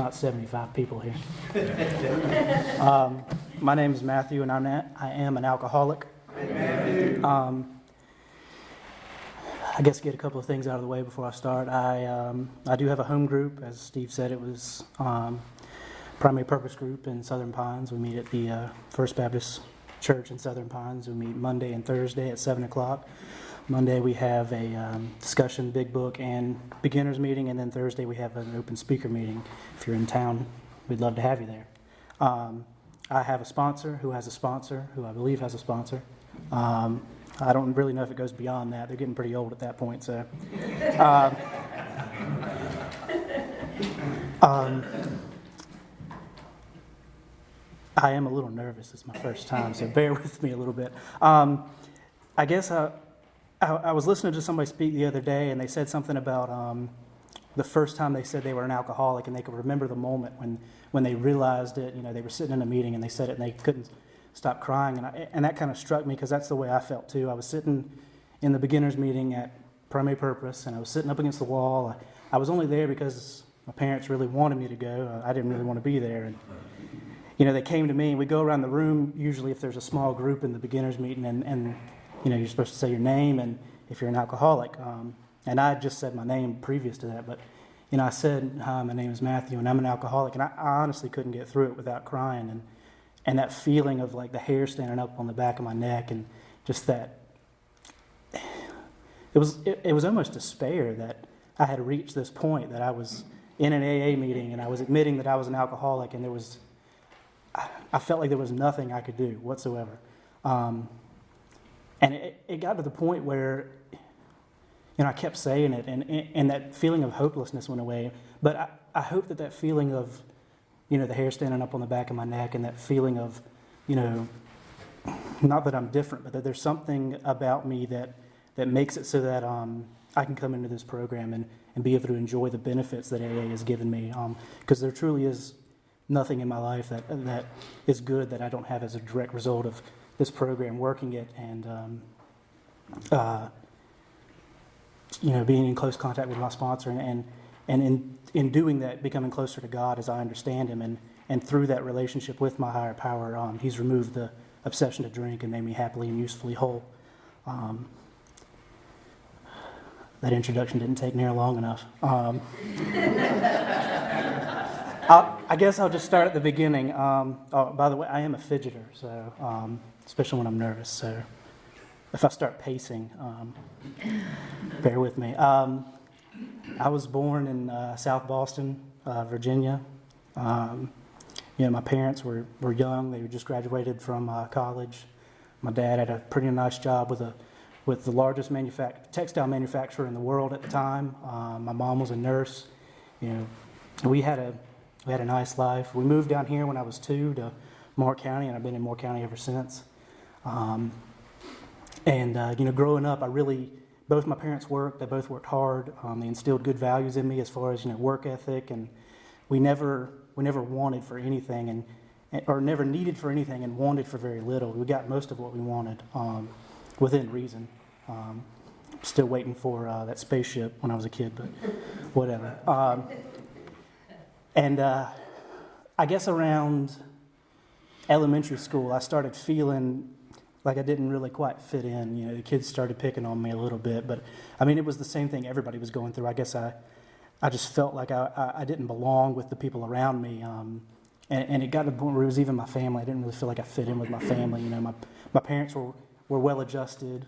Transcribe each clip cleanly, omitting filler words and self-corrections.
not 75 people here. My name is Mathew, and I am an alcoholic. I guess get a couple of things out of the way before I start. I do have a home group. As Steve said, it was primary purpose group in Southern Pines. We meet at the First Baptist Church in Southern Pines. We meet Monday and Thursday at 7 o'clock. Monday we have a discussion, big book, and beginners meeting, and then Thursday we have an open speaker meeting. If you're in town, we'd love to have you there. I have a sponsor who has a sponsor who I believe has a sponsor. I don't really know if it goes beyond that. They're getting pretty old at that point, so. I am a little nervous. It's my first time, so bear with me a little bit. I guess I was listening to somebody speak the other day, and they said something about the first time they said they were an alcoholic, and they could remember the moment when they realized it. You know, they were sitting in a meeting, and they said it, and they couldn't stop crying. And that kind of struck me, because that's the way I felt, too. I was sitting in the beginners meeting at Primary Purpose, and I was sitting up against the wall. I was only there because my parents really wanted me to go. I didn't really want to be there. And you know, they came to me, and we go around the room, usually if there's a small group in the beginners meeting, and you know, you're supposed to say your name and if you're an alcoholic. And I had just said my name previous to that, but you know, I said, "Hi, my name is Mathew, and I'm an alcoholic." And I honestly couldn't get through it without crying, and that feeling of like the hair standing up on the back of my neck, and just that it was almost despair that I had reached this point, that I was in an AA meeting and I was admitting that I was an alcoholic, and I felt like there was nothing I could do whatsoever. And it got to the point where, you know, I kept saying it, and that feeling of hopelessness went away. But I hope that feeling of, you know, the hair standing up on the back of my neck, and that feeling of, you know, not that I'm different, but that there's something about me that makes it so that I can come into this program and be able to enjoy the benefits that AA has given me. Because there truly is nothing in my life that is good that I don't have as a direct result of this program, working it, and you know, being in close contact with my sponsor, and in doing that, becoming closer to God as I understand Him, and through that relationship with my higher power, He's removed the obsession to drink and made me happily and usefully whole. That introduction didn't take near long enough. I guess I'll just start at the beginning. By the way, I am a fidgeter, so especially when I'm nervous. So if I start pacing, bear with me. I was born in South Boston, Virginia. You know, my parents were young. They were just graduated from college. My dad had a pretty nice job with the largest textile manufacturer in the world at the time. My mom was a nurse. You know, we had a nice life. We moved down here when I was 2 to Moore County, and I've been in Moore County ever since. You know, growing up, both my parents worked. They both worked hard. They instilled good values in me as far as, you know, work ethic, and we never wanted for anything, or never needed for anything, and wanted for very little. We got most of what we wanted within reason. Still waiting for that spaceship when I was a kid, but whatever. I guess around elementary school, I started feeling like I didn't really quite fit in. You know, the kids started picking on me a little bit, but I mean, it was the same thing everybody was going through. I guess I just felt like I didn't belong with the people around me, and it got to the point where it was even my family. I didn't really feel like I fit in with my family. You know, my parents were well adjusted.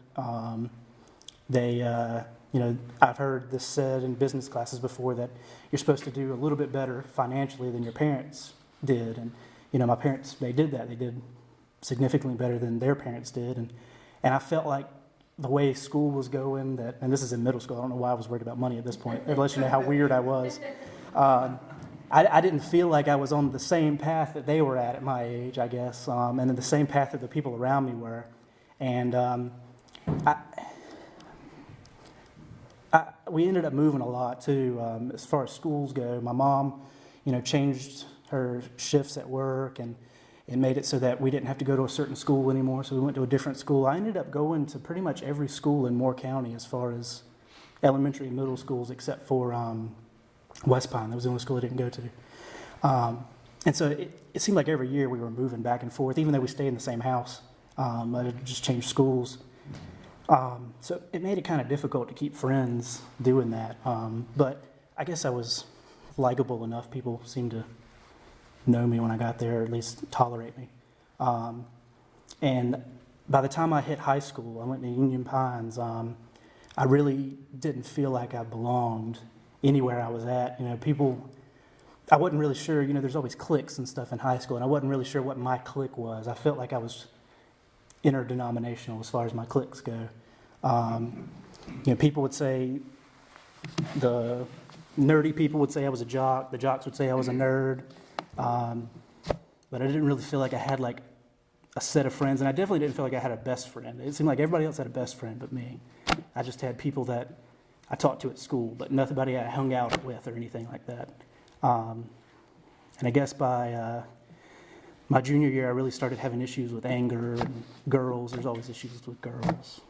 You know, I've heard this said in business classes before, that you're supposed to do a little bit better financially than your parents did. And, you know, my parents, they did that. They did significantly better than their parents did. And I felt like the way school was going, and this is in middle school, I don't know why I was worried about money at this point, it lets you know how weird I was. I didn't feel like I was on the same path that they were at my age, I guess, and in the same path that the people around me were. And we ended up moving a lot too, as far as schools go. My mom, you know, changed her shifts at work, and it made it so that we didn't have to go to a certain school anymore, so we went to a different school. I ended up going to pretty much every school in Moore County as far as elementary and middle schools, except for West Pine. That was the only school I didn't go to. And so it seemed like every year we were moving back and forth, even though we stayed in the same house. I had just changed schools. So it made it kind of difficult to keep friends doing that. But I guess I was likable enough. People seemed to know me when I got there, or at least tolerate me. And by the time I hit high school, I went to Union Pines. I really didn't feel like I belonged anywhere I was at. I wasn't really sure. There's always cliques and stuff in high school, and I wasn't really sure what my clique was. I felt like I was interdenominational as far as my cliques go. People would say, the nerdy people would say I was a jock. The jocks would say I was a nerd. But I didn't really feel like I had like a set of friends, and I definitely didn't feel like I had a best friend. It seemed like everybody else had a best friend but me. I just had people that I talked to at school, but nobody I hung out with or anything like that. And I guess by my junior year, I really started having issues with anger and girls. There's always issues with girls.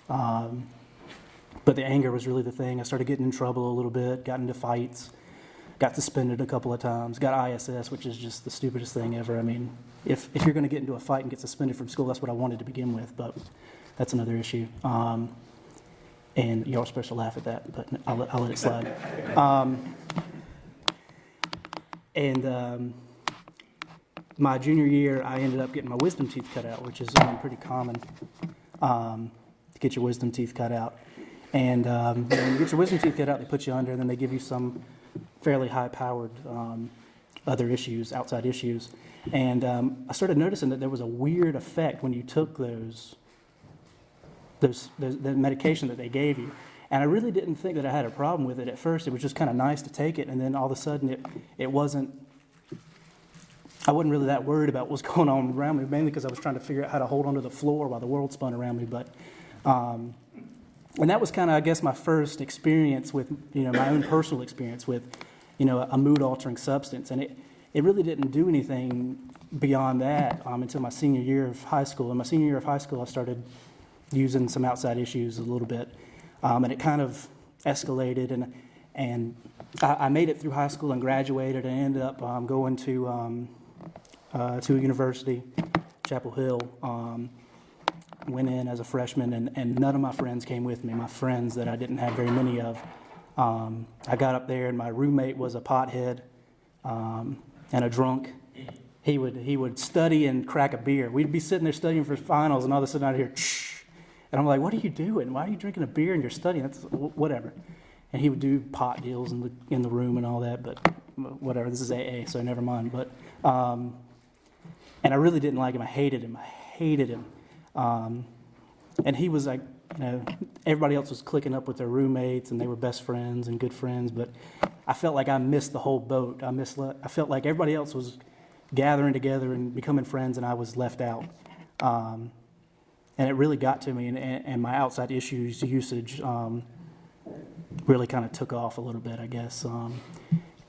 But the anger was really the thing. I started getting in trouble a little bit, got into fights, got suspended a couple of times, got ISS, which is just the stupidest thing ever. I mean, if you're going to get into a fight and get suspended from school, that's what I wanted to begin with, but that's another issue. And y'all are supposed to laugh at that, but I'll let it slide. My junior year, I ended up getting my wisdom teeth cut out, which is pretty common to get your wisdom teeth cut out. And when you get your wisdom teeth cut out, they put you under, and then they give you some fairly high-powered other issues, outside issues. And I started noticing that there was a weird effect when you took the medication that they gave you. And I really didn't think that I had a problem with it at first. It was just kind of nice to take it, and then all of a sudden it wasn't, I wasn't really that worried about what was going on around me, mainly because I was trying to figure out how to hold onto the floor while the world spun around me. But and that was kind of, I guess, my first experience with, my own personal experience with, a mood-altering substance. And it really didn't do anything beyond that until my senior year of high school. In my senior year of high school, I started using some outside issues a little bit. And it kind of escalated, and I made it through high school and graduated, and ended up going to a university, Chapel Hill. Went in as a freshman, and none of my friends came with me. My friends that I didn't have very many of. I got up there, and my roommate was a pothead and a drunk. He would study and crack a beer. We'd be sitting there studying for finals, and all of a sudden I'd hear, shh. And I'm like, what are you doing? Why are you drinking a beer and you're studying? That's whatever. And he would do pot deals in the room and all that, but whatever. This is AA, so never mind. But and I really didn't like him. I hated him. And he was like, everybody else was clicking up with their roommates, and they were best friends and good friends. But I felt like I missed the whole boat. I felt like everybody else was gathering together and becoming friends, and I was left out. And it really got to me, and my outside issues usage really kind of took off a little bit, I guess.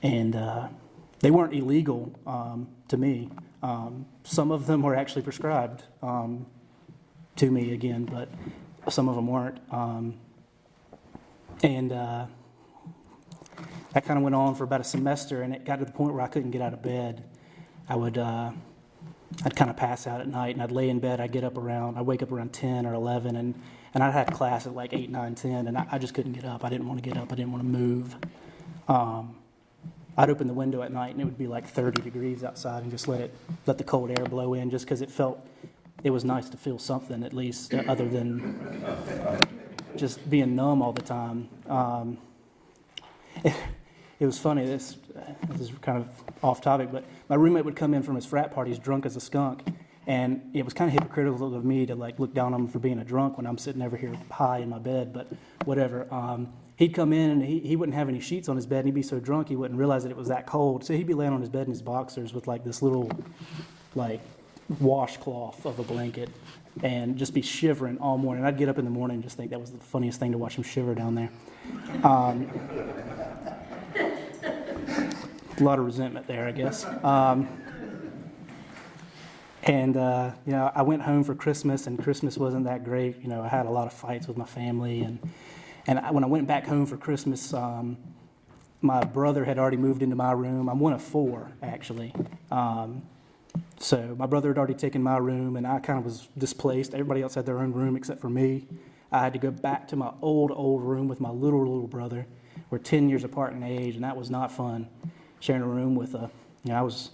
And they weren't illegal to me. Some of them were actually prescribed to me again, but some of them weren't. And that kind of went on for about a semester, and it got to the point where I couldn't get out of bed. I'd kind of pass out at night, and I'd lay in bed. I'd wake up around 10 or 11, and I'd have class at like 8, 9, 10, and I just couldn't get up. I didn't want to get up. I didn't want to move. I'd open the window at night, and it would be like 30 degrees outside, and just let the cold air blow in, just because it was nice to feel something, at least, other than just being numb all the time. It was funny, this is kind of off topic, but my roommate would come in from his frat parties drunk as a skunk, and it was kind of hypocritical of me to like look down on him for being a drunk when I'm sitting over here high in my bed, but whatever. He'd come in, and he wouldn't have any sheets on his bed, and he'd be so drunk he wouldn't realize that it was that cold, so he'd be laying on his bed in his boxers with like this little like washcloth of a blanket and just be shivering all morning. I'd get up in the morning and just think that was the funniest thing to watch him shiver down there. A lot of resentment there, I guess. I went home for Christmas, and Christmas wasn't that great. I had a lot of fights with my family, and when I went back home for Christmas, my brother had already moved into my room. I'm one of four, actually. So my brother had already taken my room, and I kind of was displaced. Everybody else had their own room except for me. I had to go back to my old room with my little brother. We're 10 years apart in age, and that was not fun, sharing a room with I was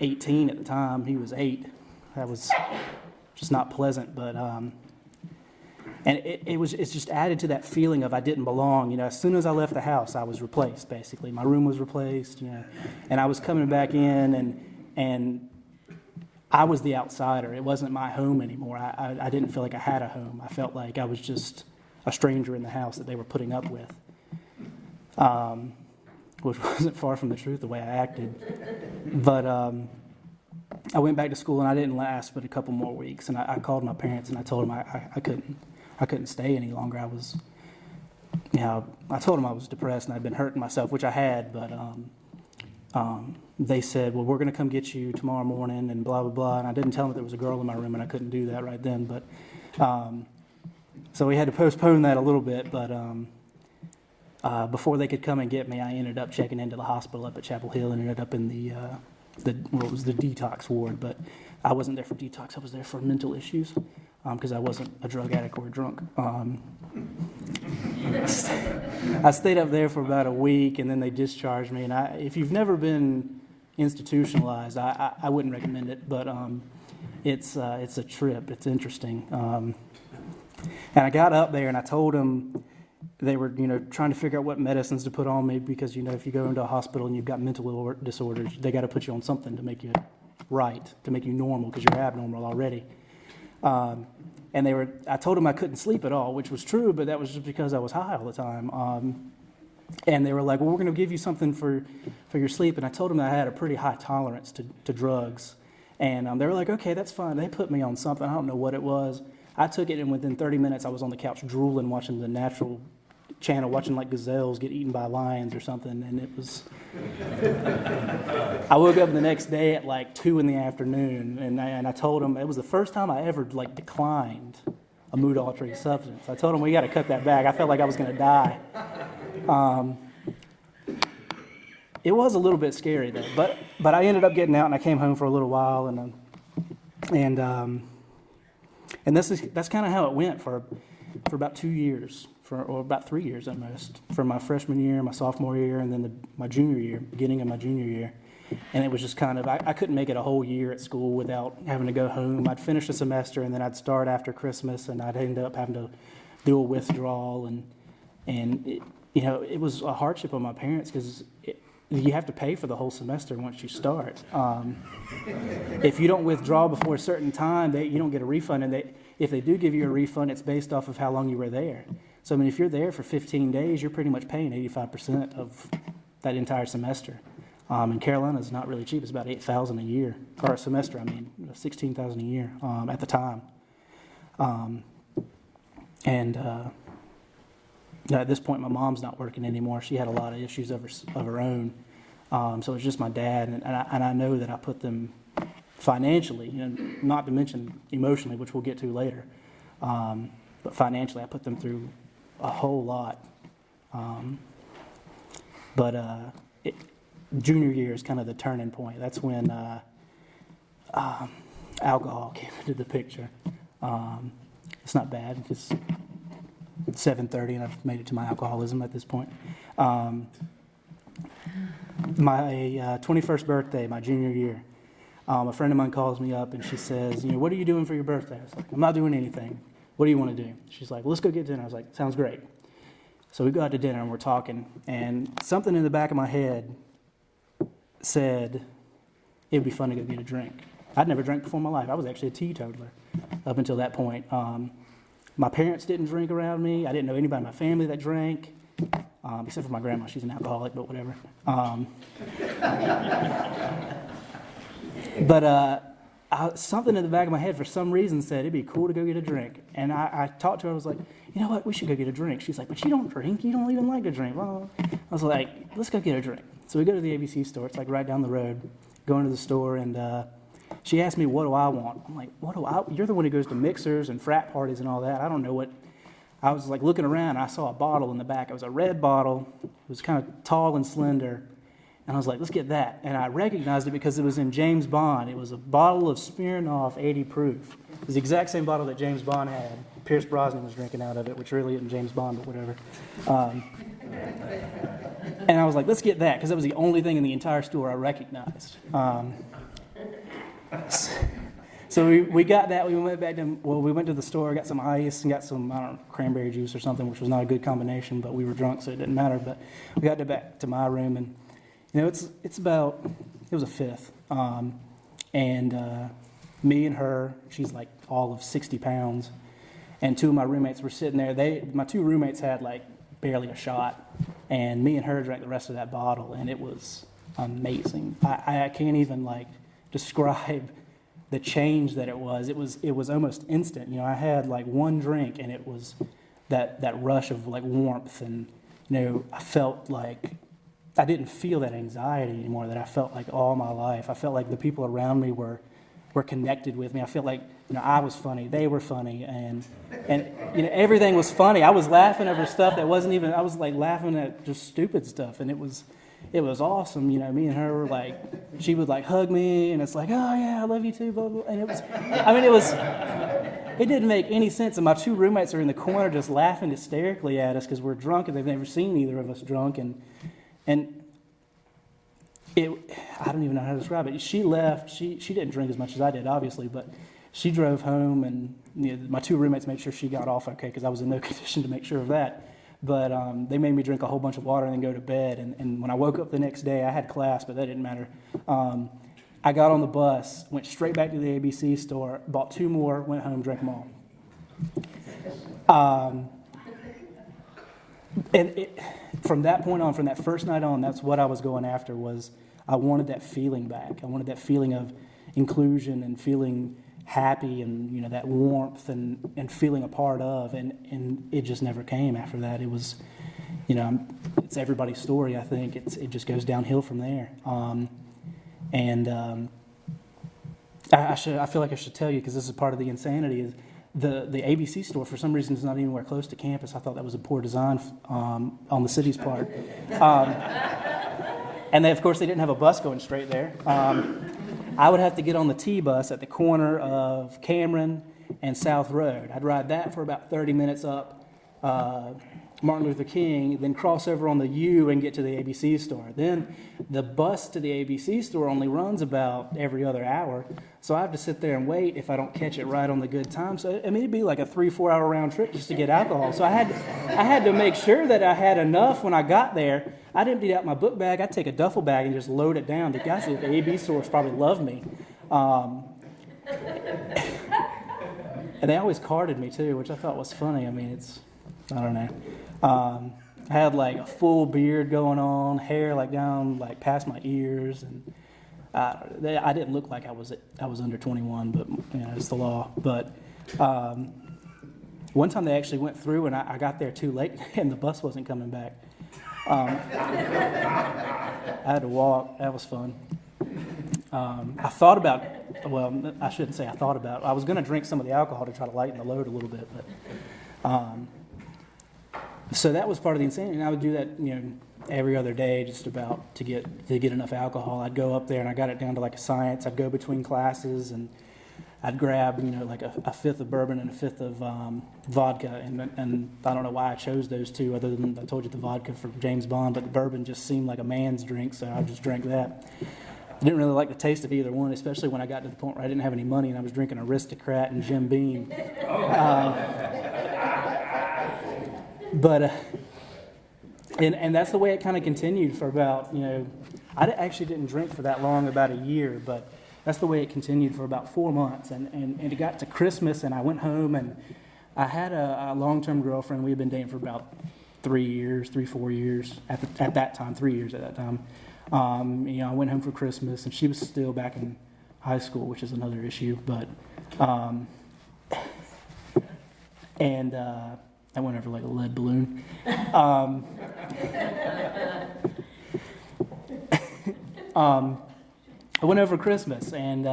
18 at the time. He was 8. That was just not pleasant, but and it's just added to that feeling of I didn't belong. As soon as I left the house, I was replaced, basically. My room was replaced, and I was coming back in, and I was the outsider. It wasn't my home anymore. I didn't feel like I had a home. I felt like I was just a stranger in the house that they were putting up with, which wasn't far from the truth, the way I acted. But I went back to school, and I didn't last but a couple more weeks. And I called my parents, and I told them I couldn't stay any longer. I told them I was depressed, and I'd been hurting myself, which I had, but they said, well, we're going to come get you tomorrow morning and blah, blah, blah. And I didn't tell them that there was a girl in my room, and I couldn't do that right then. But so we had to postpone that a little bit. But before they could come and get me, I ended up checking into the hospital up at Chapel Hill and ended up in the detox ward. But I wasn't there for detox. I was there for mental issues because I wasn't a drug addict or a drunk. I stayed up there for about a week, and then they discharged me. And if you've never been institutionalized, I wouldn't recommend it, but it's a trip. It's interesting. And I got up there, and I told them they were trying to figure out what medicines to put on me because if you go into a hospital and you've got mental disorders, they got to put you on something to make you right, to make you normal because you're abnormal already. And I told them I couldn't sleep at all, which was true, but that was just because I was high all the time. And they were like, well, we're going to give you something for your sleep. And I told them that I had a pretty high tolerance to drugs. And they were like, okay, that's fine. They put me on something. I don't know what it was. I took it, and within 30 minutes, I was on the couch drooling, watching the Natural Channel, watching like gazelles get eaten by lions or something. And it was... I woke up the next day at like 2 in the afternoon, and I told them it was the first time I ever declined a mood-altering substance. I told them we got to cut that back. I felt like I was going to die. It was a little bit scary though, but I ended up getting out, and I came home for a little while, and that's kind of how it went for about 2 years, or about 3 years at most, for my freshman year, my sophomore year, and then my junior year, beginning of my junior year. And it was just kind of, I couldn't make it a whole year at school without having to go home. I'd finish a semester, and then I'd start after Christmas, and I'd end up having to do a withdrawal. And it was a hardship on my parents because you have to pay for the whole semester once you start. If you don't withdraw before a certain time, you don't get a refund. And if they do give you a refund, it's based off of how long you were there. So, if you're there for 15 days, you're pretty much paying 85% of that entire semester. And Carolina's not really cheap. It's about $8,000 a year, or a semester, $16,000 a year at the time. At this point, my mom's not working anymore. She had a lot of issues of her own. So it's just my dad, and I know that I put them financially, not to mention emotionally, which we'll get to later. But financially, I put them through a whole lot. Junior year is kind of the turning point. That's when alcohol came into the picture. It's not bad. It's 7:30, and I've made it to my alcoholism at this point. My 21st birthday, my junior year, a friend of mine calls me up, and she says, what are you doing for your birthday? I was like, I'm not doing anything. What do you want to do? She's like, well, let's go get dinner. I was like, sounds great. So we go out to dinner, and we're talking, and something in the back of my head said it would be fun to go get a drink. I'd never drank before in my life. I was actually a teetotaler up until that point. My parents didn't drink around me. I didn't know anybody in my family that drank, except for my grandma. She's an alcoholic, but whatever. Something in the back of my head for some reason said it'd be cool to go get a drink. And I talked to her. I was like, you know what? We should go get a drink. She's like, but you don't drink. You don't even like to drink. Well, I was like, let's go get a drink. So we go to the ABC store. It's like right down the road. Go into the store, and she asked me, what do I want? I'm like, what do I? You're the one who goes to mixers and frat parties and all that. I don't know what I was like looking around, and I saw a bottle in the back. It was a red bottle. It was kind of tall and slender. And I was like, let's get that. And I recognized it because it was in James Bond. It was a bottle of Smirnoff 80 proof. It was the exact same bottle that James Bond had. Pierce Brosnan was drinking out of it, which really isn't James Bond, but whatever. And I was like, let's get that, because that was the only thing in the entire store I recognized. So we got that. We went to the store, got some ice, and got some, I don't know, cranberry juice or something, which was not a good combination, but we were drunk, so it didn't matter. But we got back to my room, and it was a fifth. And me and her, she's like all of 60 pounds, and two of my roommates were sitting there. My two roommates had like barely a shot, and me and her drank the rest of that bottle, and it was amazing. I can't even like describe the change that it was. It was almost instant. I had like one drink, and it was that rush of like warmth, and I felt like I didn't feel that anxiety anymore that I felt like all my life. I felt like the people around me were connected with me. I felt like I was funny, they were funny, and everything was funny. I was laughing over stuff that wasn't even. I was like laughing at just stupid stuff, and it was awesome. Me and her were like, she would like hug me, and it's like, oh yeah, I love you too, blah blah. And it didn't make any sense. And my two roommates are in the corner just laughing hysterically at us because we're drunk and they've never seen either of us drunk, and I don't even know how to describe it. She left. She didn't drink as much as I did, obviously, but she drove home, and my two roommates made sure she got off okay because I was in no condition to make sure of that. But they made me drink a whole bunch of water and then go to bed. And when I woke up the next day, I had class, but that didn't matter. I got on the bus, went straight back to the ABC store, bought two more, went home, drank them all. From that point on, from that first night on, that's what I was going after. Was I wanted that feeling back. I wanted that feeling of inclusion and feeling happy and that warmth and feeling a part of, and it just never came after that. It was, it's everybody's story. I think it just goes downhill from there. I feel like I should tell you, because this is part of the insanity, is the ABC store for some reason is not anywhere close to campus. I thought that was a poor design on the city's part. And of course, they didn't have a bus going straight there. I would have to get on the T bus at the corner of Cameron and South Road. I'd ride that for about 30 minutes up Martin Luther King, then cross over on the U and get to the ABC store. Then the bus to the ABC store only runs about every other hour, so I have to sit there and wait if I don't catch it right on the good time. So it'd be like a 3-4 hour round trip just to get alcohol. So I had to make sure that I had enough when I got there. I'd empty out my book bag. I'd take a duffel bag and just load it down. The guys at the AB stores probably love me. And they always carded me too, which I thought was funny. I don't know. I had like a full beard going on, hair like down like past my ears, and I didn't look like I was under 21, but it's the law. But one time they actually went through, and I got there too late, and the bus wasn't coming back. I had to walk. That was fun. I thought about, I shouldn't say I thought about. I was going to drink some of the alcohol to try to lighten the load a little bit, but. So that was part of the insanity, and I would do that, every other day, just about to get enough alcohol. I'd go up there, and I got it down to like a science. I'd go between classes, and I'd grab, like a fifth of bourbon and a fifth of vodka, and I don't know why I chose those two, other than I told you the vodka for James Bond, but the bourbon just seemed like a man's drink, so I just drank that. I didn't really like the taste of either one, especially when I got to the point where I didn't have any money, and I was drinking Aristocrat and Jim Beam. But and that's the way it kind of continued for about, I actually didn't drink for that long, about a year, but that's the way it continued for about 4 months. And it got to Christmas, and I went home, and I had a long-term girlfriend. We had been dating for about 4 years at that time, 3 years at that time. I went home for Christmas, and she was still back in high school, which is another issue, but I went over like a lead balloon. I went over Christmas, and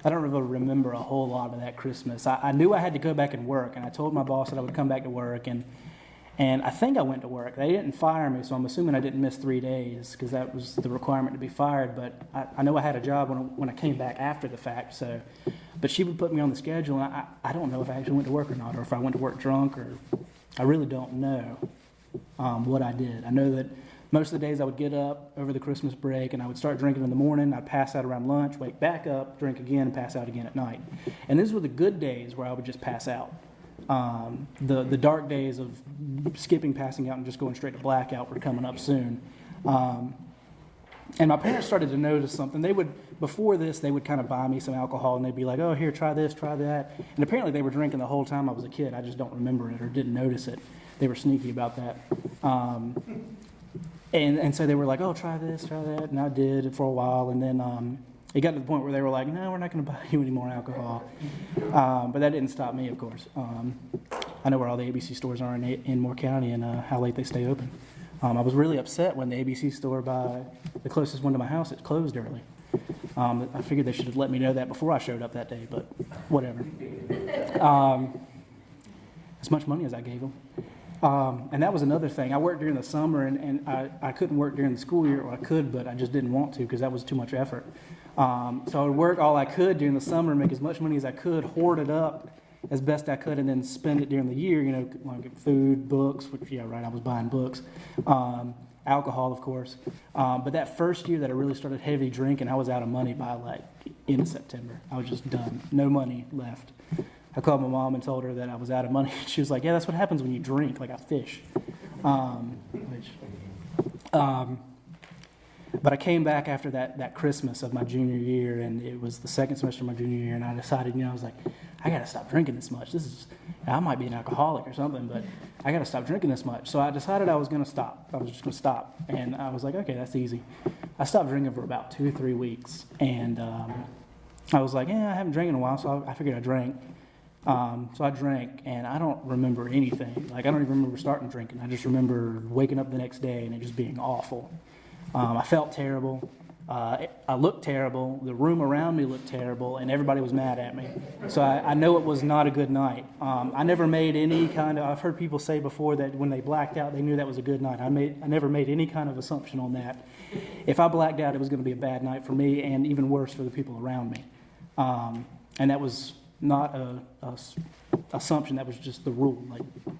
I don't really remember a whole lot of that Christmas. I knew I had to go back and work, and I told my boss that I would come back to work, and I think I went to work. They didn't fire me, so I'm assuming I didn't miss 3 days because that was the requirement to be fired. But I know I had a job when I came back after the fact. So, but she would put me on the schedule, and I don't know if I actually went to work or not, or if I went to work drunk, or I really don't know what I did. I know that most of the days I would get up over the Christmas break, and I would start drinking in the morning. I'd pass out around lunch, wake back up, drink again, and pass out again at night. And these were the good days where I would just pass out. The dark days of skipping, passing out, and just going straight to blackout were coming up soon. And my parents started to notice something. Before this, they would kind of buy me some alcohol, and they'd be like, oh, here, try this, try that. And apparently they were drinking the whole time I was a kid. I just don't remember it or didn't notice it. They were sneaky about that. And so they were like, oh, try this, try that. And I did for a while. And then it got to the point where they were like, no, we're not going to buy you any more alcohol. But that didn't stop me, of course. I know where all the ABC stores are in Moore County and how late they stay open. I was really upset when the ABC store by the closest one to my house, it closed early. I figured they should have let me know that before I showed up that day, but whatever. As much money as I gave them. And that was another thing. I worked during the summer, and I couldn't work during the school year, or I could, but I just didn't want to because that was too much effort. So I would work all I could during the summer, make as much money as I could, hoard it up as best I could, and then spend it during the year, like food, books, which, yeah, right, I was buying books, alcohol, of course. But that first year that I really started heavy drinking, I was out of money by, end of September. I was just done. No money left. I called my mom and told her that I was out of money. She was like, yeah, that's what happens when you drink, like a fish. But I came back after that Christmas of my junior year, and it was the second semester of my junior year, and I decided, I was like, I got to stop drinking this much. I might be an alcoholic or something, but I got to stop drinking this much. So I decided I was going to stop. I was just going to stop. And I was like, okay, that's easy. I stopped drinking for about 2 or 3 weeks, and I was like, I haven't drank in a while, so I figured I drank. So I drank, and I don't remember anything. I don't even remember starting drinking. I just remember waking up the next day and it just being awful. I felt terrible. I looked terrible. The room around me looked terrible, and everybody was mad at me. So I know it was not a good night. I never made any I've heard people say before that when they blacked out, they knew that was a good night. I never made any kind of assumption on that. If I blacked out, it was going to be a bad night for me, and even worse for the people around me. And that was not a assumption. That was just the rule.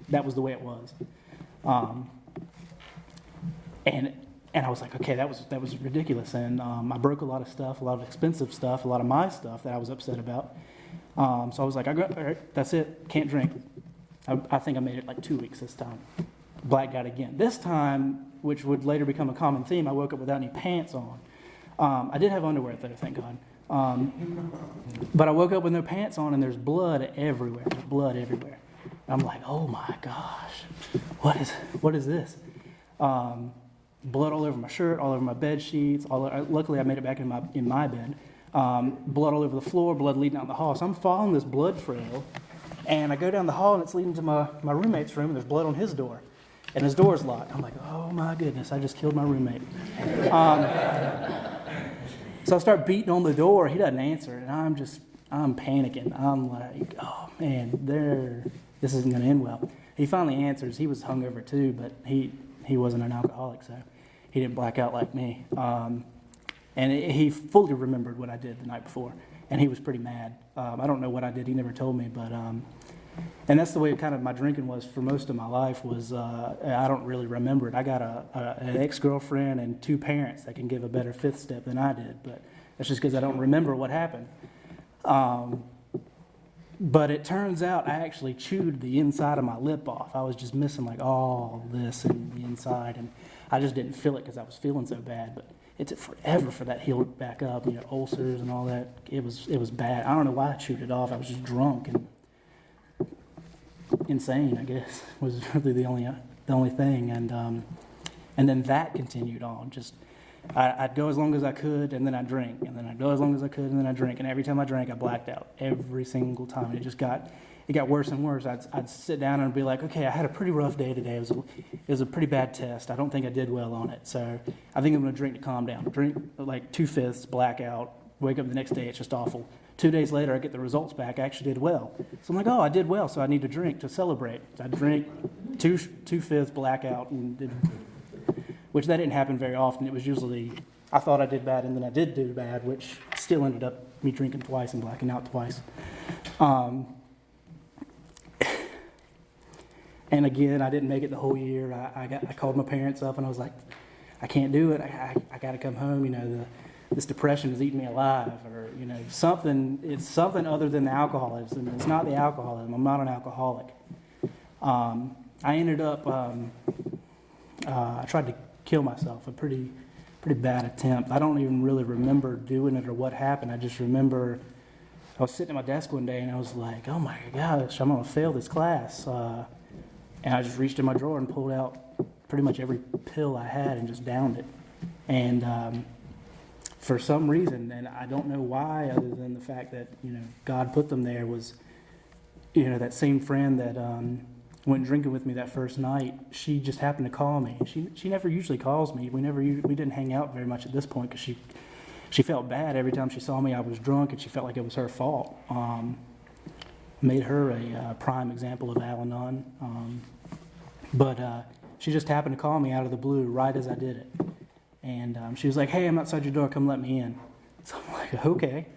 That was the way it was. And I was like, okay, that was ridiculous. And I broke a lot of stuff, a lot of expensive stuff, a lot of my stuff that I was upset about. So I was like, all right, that's it. Can't drink. I think I made it 2 weeks this time. Blacked out again. This time, which would later become a common theme, I woke up without any pants on. I did have underwear though, thank God. But I woke up with no pants on, and there's blood everywhere. There's blood everywhere. I'm like, oh my gosh, what is this? Blood all over my shirt, all over my bed sheets. Luckily, I made it back in my bed. Blood all over the floor, blood leading out in the hall. So I'm following this blood trail, and I go down the hall, and it's leading to my roommate's room, and there's blood on his door, and his door's locked. I'm like, oh my goodness, I just killed my roommate. So I start beating on the door. He doesn't answer, and I'm panicking. I'm like, oh man, this isn't going to end well. He finally answers. He was hungover too, but he wasn't an alcoholic, so he didn't black out like me. And he fully remembered what I did the night before, and he was pretty mad. I don't know what I did. He never told me, but and that's the way kind of my drinking was for most of my life. I don't really remember it. I got an ex-girlfriend and 2 parents that can give a better fifth step than I did, but that's just because I don't remember what happened. But it turns out I actually chewed the inside of my lip off. I was just missing all this in the inside, and I just didn't feel it because I was feeling so bad. But it took forever for that heal back up, ulcers and all that. It was bad. I don't know why I chewed it off. I was just drunk and insane, I guess, was really the only thing. And then that continued on. Just I'd go as long as I could, and then I'd drink, and then I'd go as long as I could, and then I'd drink. And every time I drank, I blacked out every single time. And it got worse and worse. I'd sit down and be like, okay, I had a pretty rough day today. It was a pretty bad test. I don't think I did well on it, so I think I'm going to drink to calm down. Drink 2/5, blackout, wake up the next day, it's just awful. 2 days later, I get the results back. I actually did well. So I'm like, oh, I did well, so I need to drink to celebrate. I drink 2/5 blackout, which that didn't happen very often. It was usually, I thought I did bad, and then I did do bad, which still ended up me drinking twice and blacking out twice. And again, I didn't make it the whole year. I called my parents up, and I was like, I can't do it. I got to come home. This depression is eating me alive, or something. It's something other than the alcoholism. It's not the alcoholism. I'm not an alcoholic. I ended up. I tried to kill myself. A pretty bad attempt. I don't even really remember doing it or what happened. I just remember I was sitting at my desk one day, and I was like, oh my gosh, I'm gonna fail this class. And I just reached in my drawer and pulled out pretty much every pill I had and just downed it. And for some reason, and I don't know why, other than the fact that God put them there, was that same friend that went drinking with me that first night. She just happened to call me. She never usually calls me. We didn't hang out very much at this point because she felt bad every time she saw me. I was drunk, and she felt like it was her fault. Made her a prime example of Al-Anon. But she just happened to call me out of the blue right as I did it. And she was like, hey, I'm outside your door, come let me in. So I'm like, okay.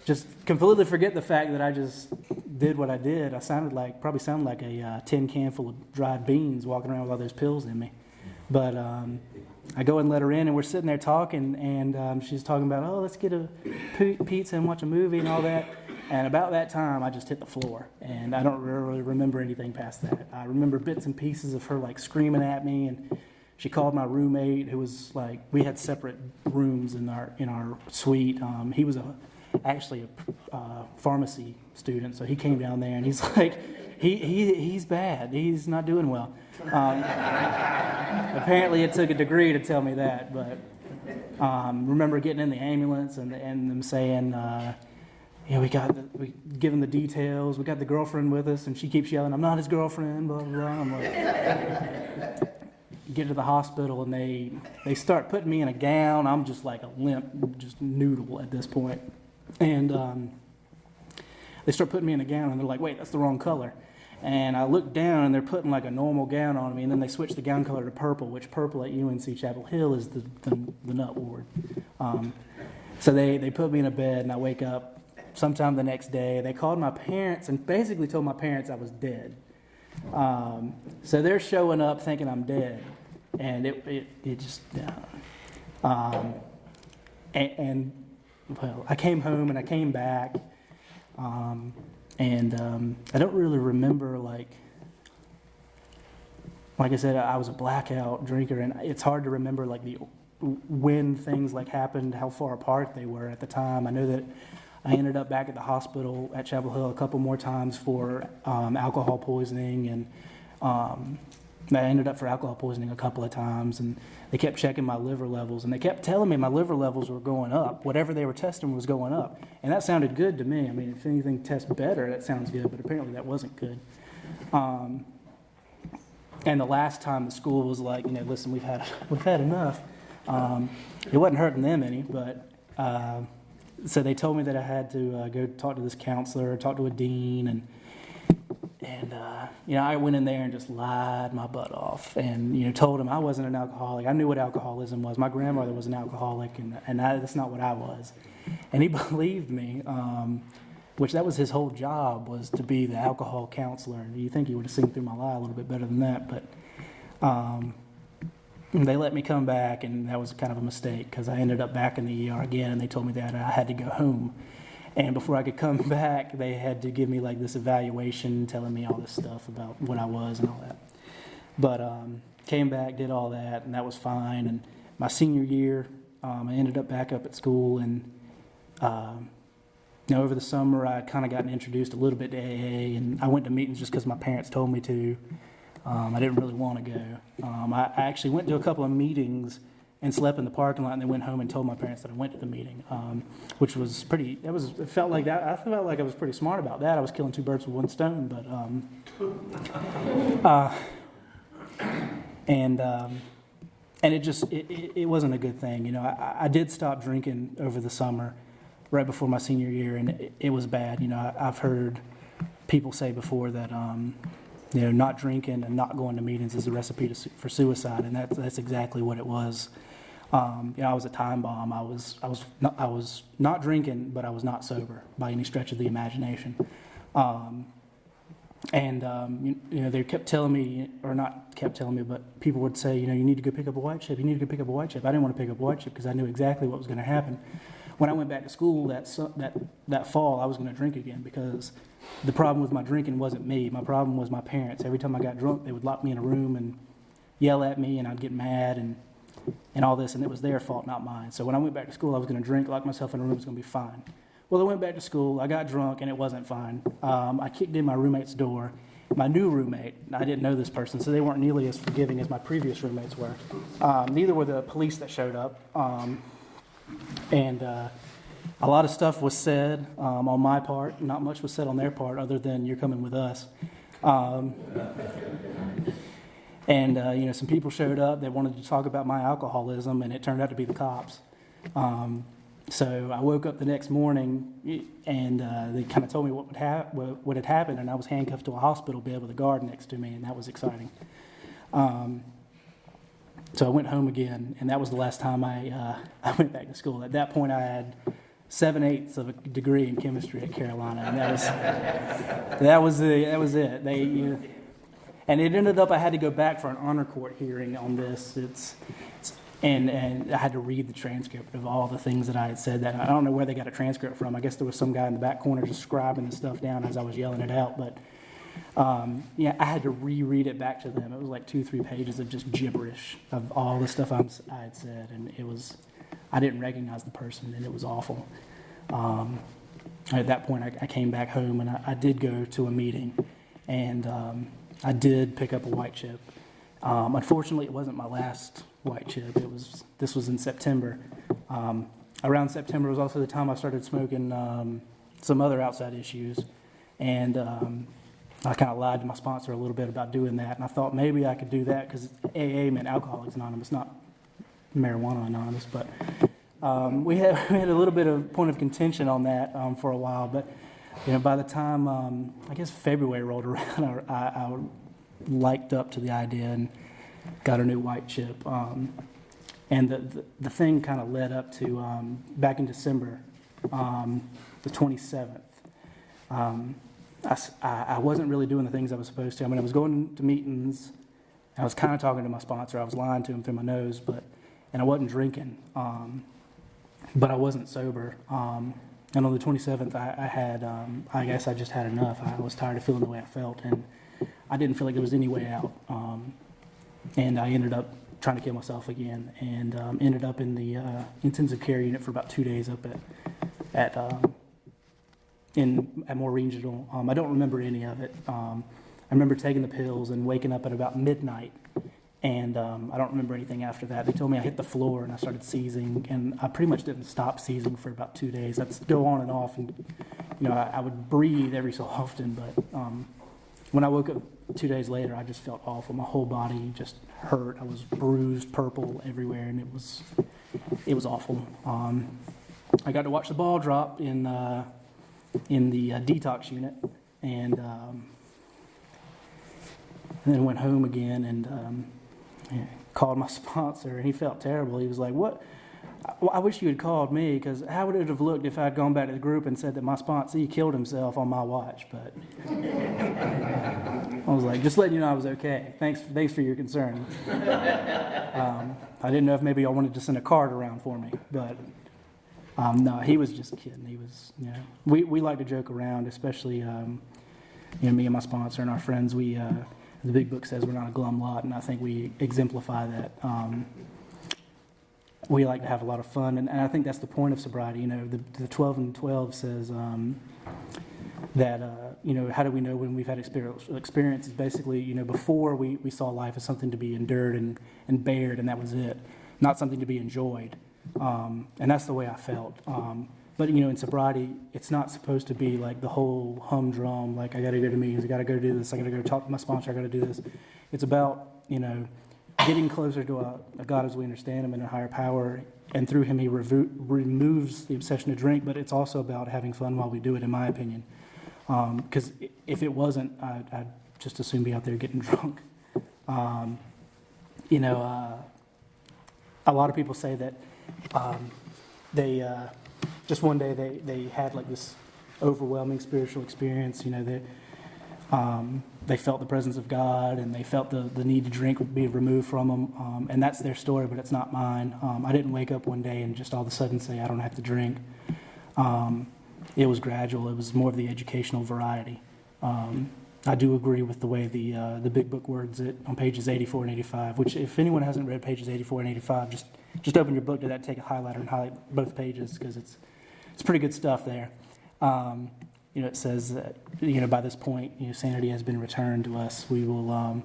Just completely forget the fact that I just did what I did. I probably sounded like a tin can full of dried beans walking around with all those pills in me. But I go and let her in, and we're sitting there talking, and she's talking about, oh, let's get a pizza and watch a movie and all that. And about that time, I just hit the floor, and I don't really remember anything past that. I remember bits and pieces of her screaming at me, and she called my roommate, who was we had separate rooms in our suite. He was actually a pharmacy student, so he came down there, and he's like, he's bad. He's not doing well. Apparently, it took a degree to tell me that, but remember getting in the ambulance and them saying. We given the details. We got the girlfriend with us, and she keeps yelling, I'm not his girlfriend, blah, blah, blah. I'm like, get to the hospital, and they start putting me in a gown. I'm just like a limp, just noodle at this point. And they start putting me in a gown, and they're like, wait, that's the wrong color. And I look down, and they're putting a normal gown on me, and then they switch the gown color to purple, which purple at UNC Chapel Hill is the nut ward. So they put me in a bed, and I wake up sometime the next day. They called my parents and basically told my parents I was dead. So they're showing up thinking I'm dead, and it just and well, I came home and I came back, and I don't really remember like I said, I was a blackout drinker, and it's hard to remember when things happened, how far apart they were at the time. I know that I ended up back at the hospital at Chapel Hill a couple more times for alcohol poisoning, and I ended up for alcohol poisoning a couple of times, and they kept checking my liver levels, and they kept telling me my liver levels were going up. Whatever they were testing was going up, and that sounded good to me. I mean, if anything tests better, that sounds good, but apparently that wasn't good. And the last time the school was like, listen, we've had enough. It wasn't hurting them any, but so they told me that I had to go talk to this counselor, talk to a dean, and I went in there and just lied my butt off, and told him I wasn't an alcoholic. I knew what alcoholism was. My grandmother was an alcoholic, and that's not what I was. And he believed me, which that was his whole job, was to be the alcohol counselor. And you think he would have seen through my lie a little bit better than that, but they let me come back, and that was kind of a mistake because I ended up back in the ER again, and they told me that I had to go home. And before I could come back, they had to give me this evaluation, telling me all this stuff about what I was and all that. But came back, did all that, and that was fine. And my senior year, I ended up back up at school, and over the summer, I had kind of gotten introduced a little bit to AA, and I went to meetings just because my parents told me to. I didn't really want to go. I actually went to a couple of meetings and slept in the parking lot, and then went home and told my parents that I went to the meeting, which was pretty. It felt like that. I felt like I was pretty smart about that. I was killing two birds with one stone, but and it wasn't a good thing. I did stop drinking over the summer, right before my senior year, and it was bad. I've heard people say before that not drinking and not going to meetings is a recipe for suicide, and that's exactly what it was. I was a time bomb. I was not drinking, but I was not sober by any stretch of the imagination. They kept telling me, or not kept telling me, but people would say, you need to go pick up a white chip. You need to go pick up a white chip. I didn't want to pick up a white chip because I knew exactly what was going to happen. When I went back to school that fall, I was going to drink again because the problem with my drinking wasn't me. My problem was my parents. Every time I got drunk, they would lock me in a room and yell at me, and I'd get mad and all this, and it was their fault, not mine. So when I went back to school, I was going to drink, lock myself in a room, it was going to be fine. Well, I went back to school, I got drunk, and it wasn't fine. I kicked in my roommate's door. My new roommate, I didn't know this person, so they weren't nearly as forgiving as my previous roommates were. Neither were the police that showed up. A lot of stuff was said on my part. Not much was said on their part other than you're coming with us. Some people showed up. They wanted to talk about my alcoholism, and it turned out to be the cops. So I woke up the next morning, and they kind of told me what had happened, and I was handcuffed to a hospital bed with a guard next to me, and that was exciting. So I went home again, and that was the last time I went back to school. At that point, I had 7/8 of a degree in chemistry at Carolina, and that was it. And it ended up I had to go back for an honor court hearing on this. And I had to read the transcript of all the things that I had said. That I don't know where they got a transcript from. I guess there was some guy in the back corner just scribing the stuff down as I was yelling it out. But I had to reread it back to them. It was like 2-3 pages of just gibberish of all the stuff I had said, and I didn't recognize the person, and it was awful. At that point, I came back home, and I did go to a meeting, and I did pick up a white chip. Unfortunately, it wasn't my last white chip. This was in September. Around September was also the time I started smoking some other outside issues, and I kind of lied to my sponsor a little bit about doing that, and I thought maybe I could do that because AA meant Alcoholics Anonymous, not Marijuana Anonymous. But we had a little bit of point of contention on that for a while. But by the time I guess February rolled around, I liked up to the idea and got a new white chip. And the thing kind of led up to back in December, the 27th. I wasn't really doing the things I was supposed to. I mean, I was going to meetings. I was kind of talking to my sponsor. I was lying to him through my nose, and I wasn't drinking. But I wasn't sober. And on the 27th, I had, I guess I just had enough. I was tired of feeling the way I felt, and I didn't feel like there was any way out. And I ended up trying to kill myself again, and ended up in the intensive care unit for about 2 days up at Moore Regional. I don't remember any of it. I remember taking the pills and waking up at about midnight, and I don't remember anything after that. They told me I hit the floor and I started seizing, and I pretty much didn't stop seizing for about 2 days. I'd go on and off, and I would breathe every so often, but when I woke up 2 days later, I just felt awful. My whole body just hurt. I was bruised, purple everywhere, and it was awful. I got to watch the ball drop in the detox unit, and then went home again and called my sponsor, and he felt terrible. He was like, "What? I wish you had called me, because how would it have looked if I had gone back to the group and said that my sponsee killed himself on my watch?" But I was like, "Just letting you know I was okay. Thanks for your concern." I didn't know if maybe y'all wanted to send a card around for me, but no, he was just kidding. He was, we like to joke around, especially me and my sponsor and our friends. The big book says we're not a glum lot, and I think we exemplify that. We like to have a lot of fun, and I think that's the point of sobriety. The 12 and 12 says that how do we know when we've had experiences? Basically, before we saw life as something to be endured and bared, and that was it, not something to be enjoyed. And that's the way I felt. But in sobriety, it's not supposed to be like the whole humdrum, like I got to go to meetings, I got to go do this, I got to go talk to my sponsor, I got to do this. It's about getting closer to a God as we understand him and a higher power, and through him he removes the obsession to drink, but it's also about having fun while we do it, in my opinion. Because if it wasn't, I'd just as soon be out there getting drunk. A lot of people say that they just one day they had like this overwhelming spiritual experience. They felt the presence of God, and they felt the need to drink be removed from them, and that's their story, but it's not mine. I didn't wake up one day and just all of a sudden say I don't have to drink. It was gradual. It was more of the educational variety. I do agree with the way the big book words it on pages 84 and 85, which if anyone hasn't read pages 84 and 85, just open your book to that, take a highlighter and highlight both pages, because it's pretty good stuff there. It says that, by this point, sanity has been returned to us. We will,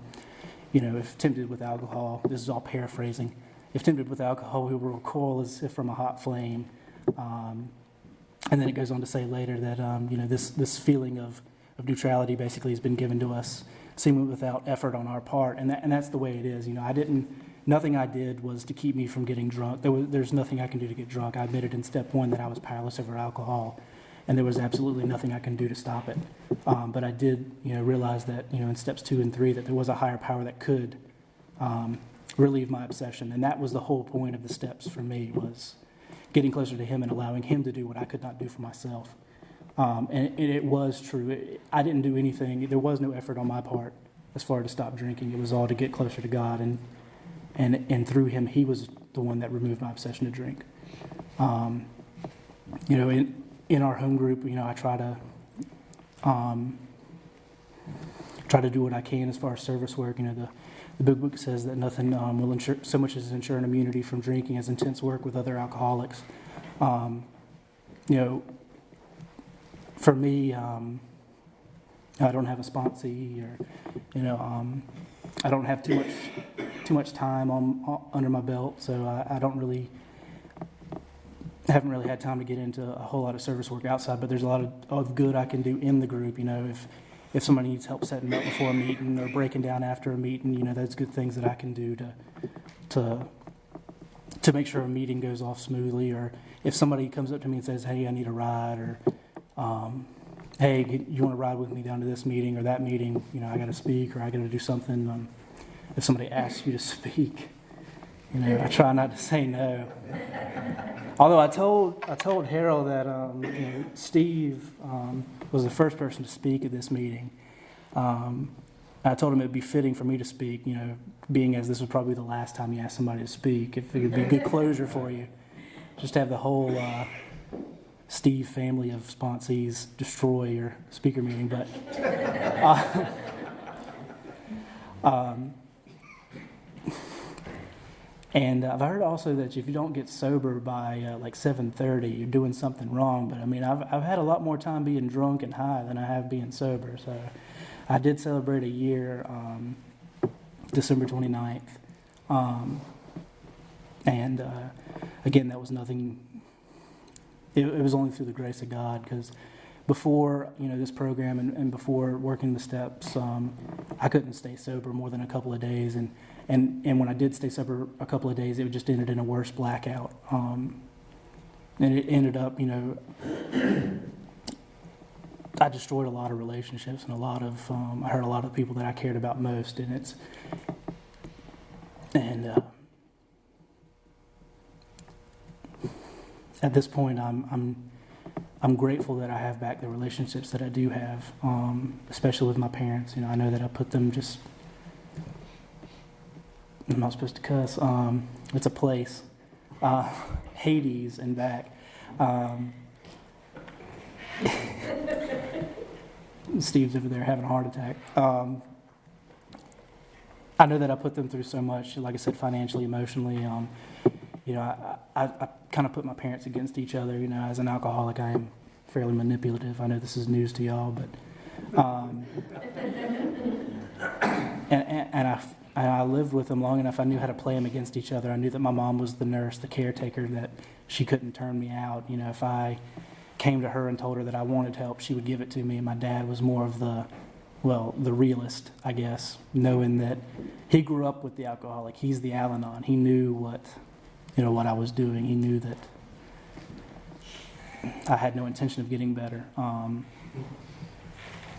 if tempted with alcohol, this is all paraphrasing, if tempted with alcohol, we will recoil as if from a hot flame. And then it goes on to say later that, this feeling of neutrality basically has been given to us, seemingly without effort on our part. And that's the way it is. Nothing I did was to keep me from getting drunk. There's nothing I can do to get drunk. I admitted in step 1 that I was powerless over alcohol, and there was absolutely nothing I can do to stop it. But I did, realize that, in steps 2 and 3, that there was a higher power that could relieve my obsession. And that was the whole point of the steps for me, was getting closer to him and allowing him to do what I could not do for myself. And it was true. I didn't do anything. There was no effort on my part as far to stop drinking. It was all to get closer to God. And through him, he was the one that removed my obsession to drink. In our home group, I try to do what I can as far as service work. The big book says that nothing will ensure so much as ensure an immunity from drinking as intense work with other alcoholics. For me, I don't have a sponsee, or I don't have too much time under my belt, so I haven't really had time to get into a whole lot of service work outside. But there's a lot of good I can do in the group. If somebody needs help setting up before a meeting or breaking down after a meeting, that's good things that I can do to make sure a meeting goes off smoothly. Or if somebody comes up to me and says, "Hey, I need a ride," or "Hey, you want to ride with me down to this meeting or that meeting? I got to speak or I got to do something." If somebody asks you to speak, I try not to say no. Although I told Harold that Steve was the first person to speak at this meeting. I told him it would be fitting for me to speak, being as this was probably the last time you asked somebody to speak. If it would be a good closure for you, just to have the whole Steve family of sponsees destroy your speaker meeting. But and I've heard also that if you don't get sober by like 7:30, you're doing something wrong. But I've had a lot more time being drunk and high than I have being sober. So I did celebrate a year, December 29th. And again, that was nothing. It was only through the grace of God, because before this program and before working the steps, I couldn't stay sober more than a couple of days, and when I did stay sober a couple of days, it just ended in a worse blackout, and it ended up I destroyed a lot of relationships and I hurt a lot of people that I cared about most, and at this point, I'm grateful that I have back the relationships that I do have, especially with my parents. I know that I put them just. I'm not supposed to cuss. It's a place, Hades and back. Steve's over there having a heart attack. I know that I put them through so much, like I said, financially, emotionally. I kind of put my parents against each other. As an alcoholic, I am fairly manipulative. I know this is news to y'all, but and I lived with them long enough. I knew how to play them against each other. I knew that my mom was the nurse, the caretaker, that she couldn't turn me out. If I came to her and told her that I wanted help, she would give it to me. And my dad was more of the the realist, I guess, knowing that he grew up with the alcoholic. He's the Al-Anon. He knew what I was doing. He knew that I had no intention of getting better.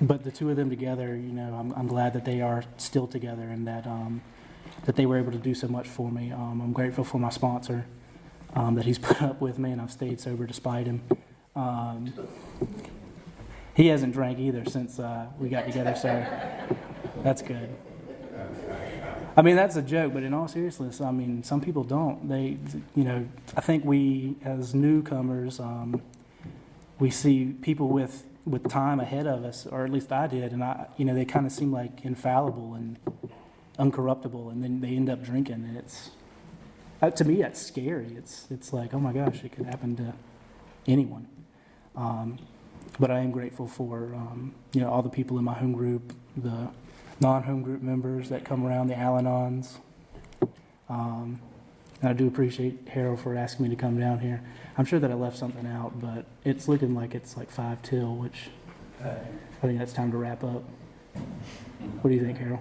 But the two of them together, I'm glad that they are still together and that they were able to do so much for me. I'm grateful for my sponsor, that he's put up with me, and I've stayed sober despite him. He hasn't drank either since we got together, so that's good. I mean, that's a joke, but in all seriousness, I mean, some people don't. I think we, as newcomers, we see people with time ahead of us, or at least I did, and they kind of seem like infallible and uncorruptible, and then they end up drinking, and it's, to me, that's scary. It's like, oh my gosh, it could happen to anyone. But I am grateful for all the people in my home group, the non-home group members that come around, the Al-Anons. And I do appreciate Harold for asking me to come down here. I'm sure that I left something out, but it's looking like it's like 5 till, which I think that's time to wrap up. What do you think, Harold?